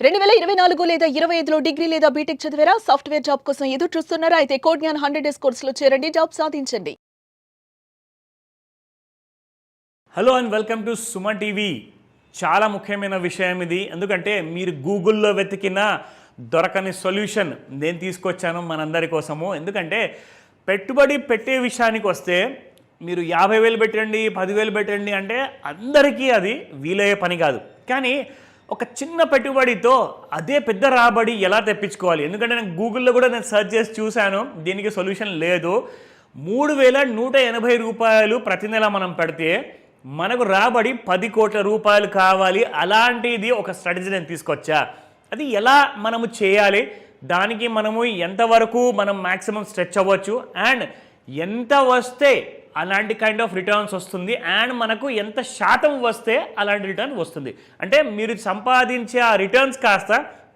2024 లేదా 25లో డిగ్రీ లేదా బీటెక్ చదివారా? సాఫ్ట్వేర్ జాబ్ కోసం ఎదురు చూస్తున్నారా? అయితే కోడ్ జ్ఞాన్ 100 డేస్ కోర్సులో చేరండి, జాబ్ సాధించండి. Hello and welcome to Suman TV. చాలా ముఖ్యమైన విషయం ఇది. ఎందుకంటే మీరు గూగుల్లో వెతికిన దొరకని సొల్యూషన్ నేను తీసుకొచ్చాను మనందరి కోసము. ఎందుకంటే పెట్టుబడి పెట్టే విషయానికి వస్తే మీరు 50,000 పెట్టండి, 10,000 పెట్టండి అంటే అందరికీ అది వీలయ్యే పని కాదు. కానీ ఒక చిన్న పెట్టుబడితో అదే పెద్ద రాబడి ఎలా తెప్పించుకోవాలి? ఎందుకంటే నేను గూగుల్లో కూడా సెర్చ్ చేసి చూశాను, దీనికి సొల్యూషన్ లేదు. 3,180 రూపాయలు ప్రతి నెల మనం పెడితే మనకు రాబడి 10 కోట్ల రూపాయలు కావాలి. అలాంటిది ఒక స్ట్రాటజీ నేను తీసుకొచ్చా. అది ఎలా మనము చేయాలి, దానికి మనము ఎంతవరకు మనం మ్యాక్సిమం స్ట్రెచ్ అవ్వచ్చు, అండ్ ఎంత వస్తే అలాంటి కైండ్ ఆఫ్ రిటర్న్స్ వస్తుంది, అండ్ మనకు ఎంత శాతం వస్తే అలాంటి రిటర్న్ వస్తుంది. అంటే మీరు సంపాదించే ఆ రిటర్న్స్ కాస్త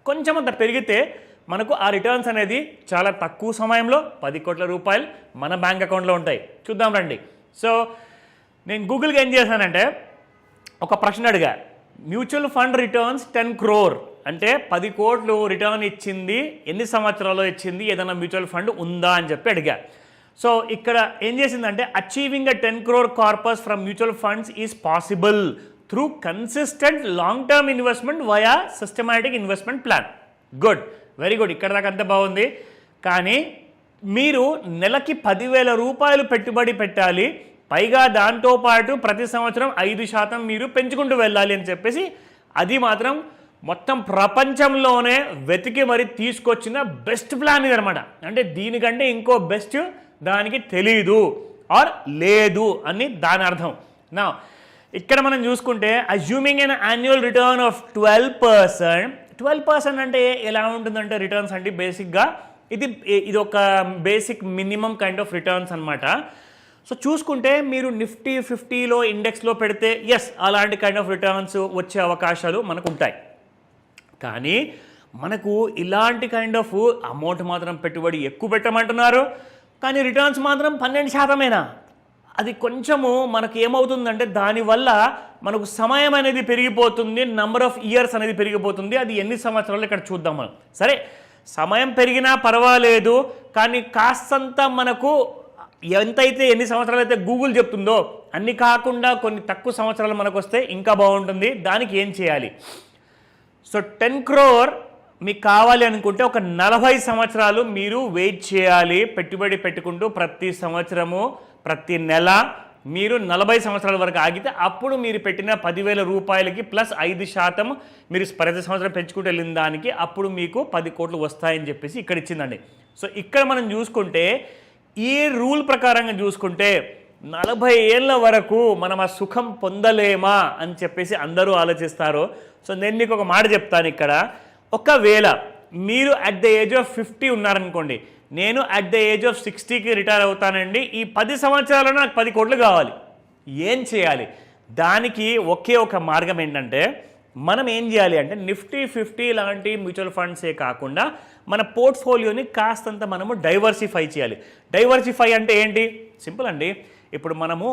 కొంచెం అంత పెరిగితే మనకు ఆ రిటర్న్స్ అనేది చాలా తక్కువ సమయంలో 10 కోట్ల రూపాయలు మన బ్యాంక్ అకౌంట్లో ఉంటాయి. చూద్దాం రండి. సో నేను గూగుల్కి ఏం చేశానంటే ఒక ప్రశ్న అడిగా, మ్యూచువల్ ఫండ్ రిటర్న్స్ 10 crore అంటే 10 కోట్లు రిటర్న్ ఇచ్చింది, ఎన్ని సంవత్సరాల్లో ఇచ్చింది, ఏదైనా మ్యూచువల్ ఫండ్ ఉందా అని చెప్పి అడిగా. సో ఇక్కడ ఏం చేసిందంటే achieving a 10 crore corpus from mutual funds is possible through consistent long term investment via systematic investment plan. Good, very good, ఇక్కడ దాకా అంత బాగుంది. కానీ మీరు నెలకి 10,000 రూపాయలు పెట్టుబడి పెట్టాలి, పైగా దాంతోపాటు ప్రతి సంవత్సరం 5% మీరు పెంచుకుంటూ వెళ్ళాలి అని చెప్పేసి అది మాత్రం మొత్తం ప్రపంచంలోనే వెతికి మరి తీసుకొచ్చిన బెస్ట్ ప్లాన్ ఇది అనమాట. అంటే దీనికంటే ఇంకో బెస్ట్ దానికి తెలీదు ఆర్ లేదు అని దాని అర్థం. నా ఇక్కడ మనం చూసుకుంటే assuming an annual return of 12% అంటే ఎలా ఉంటుందంటే రిటర్న్స్ అంటే బేసిక్గా ఇది ఒక basic minimum kind of returns అనమాట. సో చూసుకుంటే మీరు నిఫ్టీ 50లో ఇండెక్స్లో పెడితే ఎస్ అలాంటి కైండ్ ఆఫ్ రిటర్న్స్ వచ్చే అవకాశాలు మనకు ఉంటాయి. కానీ మనకు ఇలాంటి కైండ్ ఆఫ్ అమౌంట్ మాత్రం పెట్టుబడి ఎక్కువ పెట్టమంటున్నారు, కానీ రిటర్న్స్ మాత్రం 12%. అది కొంచెము మనకు ఏమవుతుందంటే దానివల్ల మనకు సమయం అనేది పెరిగిపోతుంది, నంబర్ ఆఫ్ ఇయర్స్ అనేది పెరిగిపోతుంది. అది ఎన్ని సంవత్సరాలు ఇక్కడ చూద్దాం మనం. సరే, సమయం పెరిగినా పర్వాలేదు, కానీ కాస్తంత మనకు ఎంతైతే ఎన్ని సంవత్సరాలు అయితే గూగుల్ చెప్తుందో అన్ని కాకుండా కొన్ని తక్కువ సంవత్సరాలు మనకు వస్తే ఇంకా బాగుంటుంది. దానికి ఏం చేయాలి? సో 10 crore మీకు కావాలి అనుకుంటే ఒక 40 సంవత్సరాలు మీరు వెయిట్ చేయాలి. పెట్టుబడి పెట్టుకుంటూ ప్రతి సంవత్సరము ప్రతి నెల మీరు 40 సంవత్సరాల వరకు ఆగితే అప్పుడు మీరు పెట్టిన 10,000 రూపాయలకి ప్లస్ 5% మీరు ప్రతి సంవత్సరం పెంచుకుంటూ వెళ్ళిన దానికి అప్పుడు మీకు 10 కోట్లు వస్తాయని చెప్పేసి ఇక్కడ ఇచ్చిందండి. సో ఇక్కడ మనం చూసుకుంటే ఈ రూల్ ప్రకారంగా చూసుకుంటే 40 ఏళ్ళ వరకు మనం ఆ సుఖం పొందలేమా అని చెప్పేసి అందరూ ఆలోచిస్తారు. సో నేను మీకు ఒక మాట చెప్తాను ఇక్కడ. ఒకవేళ మీరు అట్ ద ఏజ్ ఆఫ్ 50 ఉన్నారనుకోండి, నేను అట్ ద ఏజ్ ఆఫ్ 60కి రిటైర్ అవుతానండి, ఈ 10 సంవత్సరాల్లో నాకు 10 కోట్లు కావాలి. ఏం చేయాలి? దానికి ఒకే ఒక మార్గం ఏంటంటే మనం ఏం చేయాలి అంటే నిఫ్టీ 50 లాంటి మ్యూచువల్ ఫండ్సే కాకుండా మన పోర్ట్ఫోలియోని కాస్తంత మనము డైవర్సిఫై చేయాలి. డైవర్సిఫై అంటే ఏంటి? సింపుల్ అండి. ఇప్పుడు మనము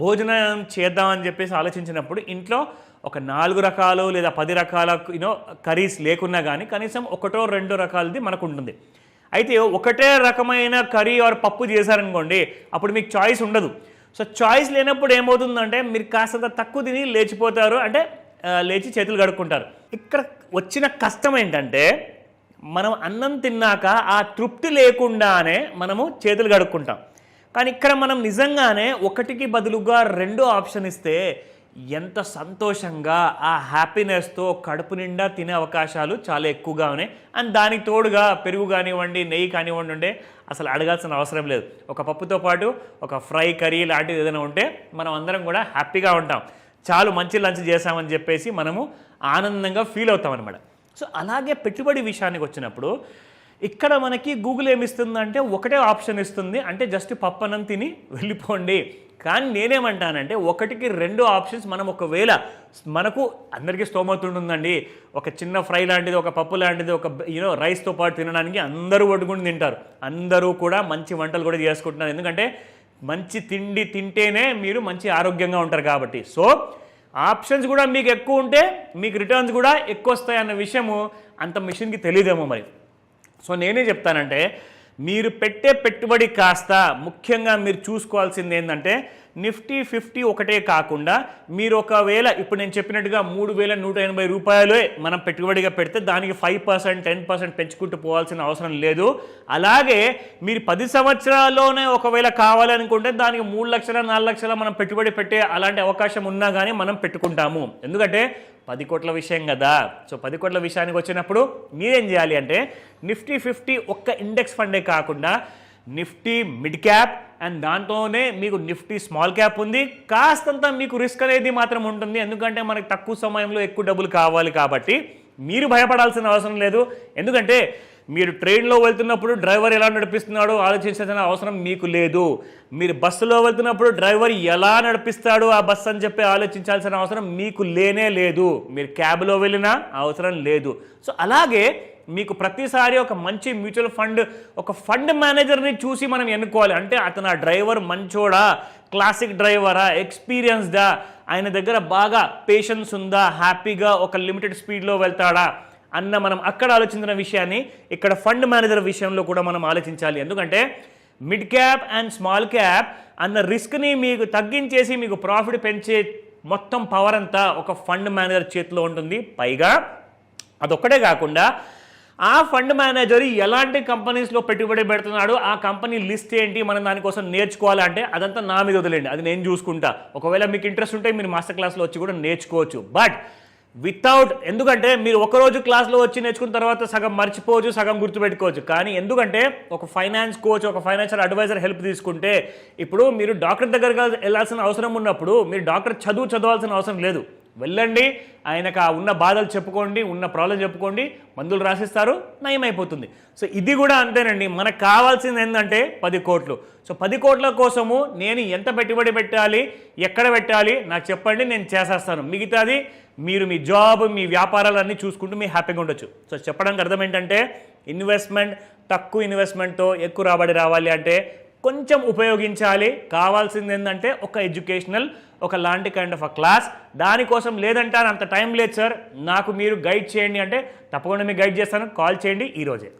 భోజనం చేద్దామని చెప్పేసి ఆలోచించినప్పుడు ఇంట్లో ఒక 4 రకాలు లేదా 10 రకాల కర్రీస్ లేకున్నా కానీ కనీసం 1-2 రకాలది మనకు ఉంటుంది. అయితే ఒకటే రకమైన కర్రీ ఆర్ పప్పు చేశారనుకోండి, అప్పుడు మీకు చాయిస్ ఉండదు. సో చాయిస్ లేనప్పుడు ఏమవుతుందంటే మీరు కాస్తంత తక్కువ తిని లేచిపోతారు, అంటే లేచి చేతులు కడుక్కుంటారు. ఇక్కడ వచ్చిన కష్టం ఏంటంటే మనం అన్నం తిన్నాక ఆ తృప్తి లేకుండానే మనము చేతులు కడుక్కుంటాం. కానీ ఇక్కడ మనం నిజంగానే ఒకటికి బదులుగా 2 ఆప్షన్ ఇస్తే ఎంత సంతోషంగా ఆ హ్యాపీనెస్తో కడుపు నిండా తినే అవకాశాలు చాలా ఎక్కువగా ఉన్నాయి. అండ్ దానికి తోడుగా పెరుగు కానివ్వండి, నెయ్యి కానివ్వండి ఉంటే అసలు అడగాల్సిన అవసరం లేదు. ఒక పప్పుతో పాటు ఒక ఫ్రై కర్రీ లాంటిది ఏదైనా ఉంటే మనం అందరం కూడా హ్యాపీగా ఉంటాం. చాలు మంచి లంచ్ చేసామని చెప్పేసి మనము ఆనందంగా ఫీల్ అవుతాం అనమాట. సో అలాగే పెట్టుబడి విషయానికి వచ్చినప్పుడు ఇక్కడ మనకి గూగుల్ ఏమిస్తుందంటే ఒకటే ఆప్షన్ ఇస్తుంది, అంటే జస్ట్ పప్పనం తిని వెళ్ళిపోండి. కానీ నేనేమంటానంటే 1-2 ఆప్షన్స్ మనం ఒకవేళ మనకు అందరికీ స్తోమత ఉంటుందండి, ఒక చిన్న ఫ్రై లాంటిది, ఒక పప్పు లాంటిది, ఒక రైస్తో పాటు తినడానికి అందరూ వండుకుని తింటారు. అందరూ కూడా మంచి వంటలు కూడా చేసుకుంటున్నారు, ఎందుకంటే మంచి తిండి తింటేనే మీరు మంచి ఆరోగ్యంగా ఉంటారు కాబట్టి. సో ఆప్షన్స్ కూడా మీకు ఎక్కువ ఉంటే మీకు రిటర్న్స్ కూడా ఎక్కువ వస్తాయి అన్న విషయము అంత మిషన్కి తెలియదేమో మరి. సో నేనే చెప్తానంటే మీరు పెట్టే పెట్టుబడి కాస్త ముఖ్యంగా మీరు చూసుకోవాల్సింది ఏంటంటే నిఫ్టీ 50 ఒకటే కాకుండా మీరు ఒకవేళ ఇప్పుడు నేను చెప్పినట్టుగా 3,180 రూపాయలే మనం పెట్టుబడిగా పెడితే దానికి 5% 10% పెంచుకుంటూ పోవాల్సిన అవసరం లేదు. అలాగే మీరు 10 సంవత్సరాల్లోనే ఒకవేళ కావాలనుకుంటే దానికి 3 లక్షల 4 లక్షల మనం పెట్టుబడి పెట్టే అలాంటి అవకాశం ఉన్నా కానీ మనం పెట్టుకుంటాము. ఎందుకంటే 10 కోట్ల విషయం కదా. సో 10 కోట్ల విషయానికి వచ్చినప్పుడు మీరేం చేయాలి అంటే నిఫ్టీ 50 ఒక్క ఇండెక్స్ ఫండే కాకుండా నిఫ్టీ మిడ్ క్యాప్ అండ్ దాంట్లోనే మీకు నిఫ్టీ స్మాల్ క్యాప్ ఉంది. కాస్తంత మీకు రిస్క్ అనేది మాత్రం ఉంటుంది, ఎందుకంటే మనకు తక్కువ సమయంలో ఎక్కువ డబ్బులు కావాలి కాబట్టి మీరు భయపడాల్సిన అవసరం లేదు. ఎందుకంటే మీరు ట్రైన్లో వెళ్తున్నప్పుడు డ్రైవర్ ఎలా నడిపిస్తున్నాడో ఆలోచించాల్సిన అవసరం మీకు లేదు. మీరు బస్సులో వెళ్తున్నప్పుడు డ్రైవర్ ఎలా నడిపిస్తాడో ఆ బస్సు అని చెప్పి ఆలోచించాల్సిన అవసరం మీకు లేనే లేదు. మీరు క్యాబ్లో వెళ్ళినా అవసరం లేదు. సో అలాగే మీకు ప్రతిసారి ఒక మంచి మ్యూచువల్ ఫండ్ ఒక ఫండ్ మేనేజర్ని చూసి మనం ఎన్నుకోవాలి. అంటే అతను ఆ డ్రైవర్ మంచోడా, క్లాసిక్ డ్రైవరా, ఎక్స్పీరియన్స్డా, ఆయన దగ్గర బాగా పేషెన్స్ ఉందా, హ్యాపీగా ఒక లిమిటెడ్ స్పీడ్లో వెళ్తాడా అన్న మనం అక్కడ ఆలోచించిన విషయాన్ని ఇక్కడ ఫండ్ మేనేజర్ విషయంలో కూడా మనం ఆలోచించాలి. ఎందుకంటే mid cap and small cap అన్న రిస్క్ని మీకు తగ్గించేసి మీకు ప్రాఫిట్ పెంచే మొత్తం పవర్ అంతా ఒక ఫండ్ మేనేజర్ చేతిలో ఉంటుంది. పైగా అదొక్కటే కాకుండా ఆ ఫండ్ మేనేజర్ ఎలాంటి కంపెనీస్లో పెట్టుబడి పెడుతున్నాడు, ఆ కంపెనీ లిస్ట్ ఏంటి, మనం దానికోసం నేర్చుకోవాలంటే అదంతా నా మీద వదిలేండి, అది నేను చూసుకుంటా. ఒకవేళ మీకు ఇంట్రెస్ట్ ఉంటే మీరు మాస్టర్ క్లాస్లో వచ్చి కూడా నేర్చుకోవచ్చు. బట్ ఎందుకంటే మీరు ఒకరోజు క్లాస్లో వచ్చి నేర్చుకున్న తర్వాత సగం మర్చిపోవచ్చు, సగం గుర్తుపెట్టుకోవచ్చు. కానీ ఎందుకంటే ఒక ఫైనాన్స్ కోచ్, ఒక ఫైనాన్షియల్ అడ్వైజర్ హెల్ప్ తీసుకుంటే ఇప్పుడు మీరు డాక్టర్ దగ్గరకు వెళ్ళాల్సిన అవసరం ఉన్నప్పుడు మీరు డాక్టర్ చదవాల్సిన అవసరం లేదు. వెళ్ళండి, ఆయనకు ఆ ఉన్న బాధలు చెప్పుకోండి, ఉన్న ప్రాబ్లం చెప్పుకోండి, మందులు రాసిస్తారు, నయమైపోతుంది. సో ఇది కూడా అంతేనండి. మనకు కావాల్సింది ఏంటంటే 10 కోట్లు. సో 10 కోట్ల కోసము నేను ఎంత పెట్టుబడి పెట్టాలి, ఎక్కడ పెట్టాలి నాకు చెప్పండి, నేను చేసేస్తాను. మిగతాది మీరు మీ జాబ్, మీ వ్యాపారాలన్నీ చూసుకుంటూ మీ హ్యాపీగా ఉండొచ్చు. సో చెప్పడానికి అర్థం ఏంటంటే తక్కువ ఇన్వెస్ట్మెంట్తో ఎక్కువ రాబడి రావాలి అంటే కొంచెం ఉపయోగించాలి. కావాల్సింది ఏంటంటే ఒక ఎడ్యుకేషనల్ ఒక లాంటి కైండ్ ఆఫ్ అ క్లాస్. దానికోసం లేదంటే అంత టైం లేదు సార్, నాకు మీరు గైడ్ చేయండి అంటే తప్పకుండా మీకు గైడ్ చేస్తాను. కాల్ చేయండి ఈరోజే.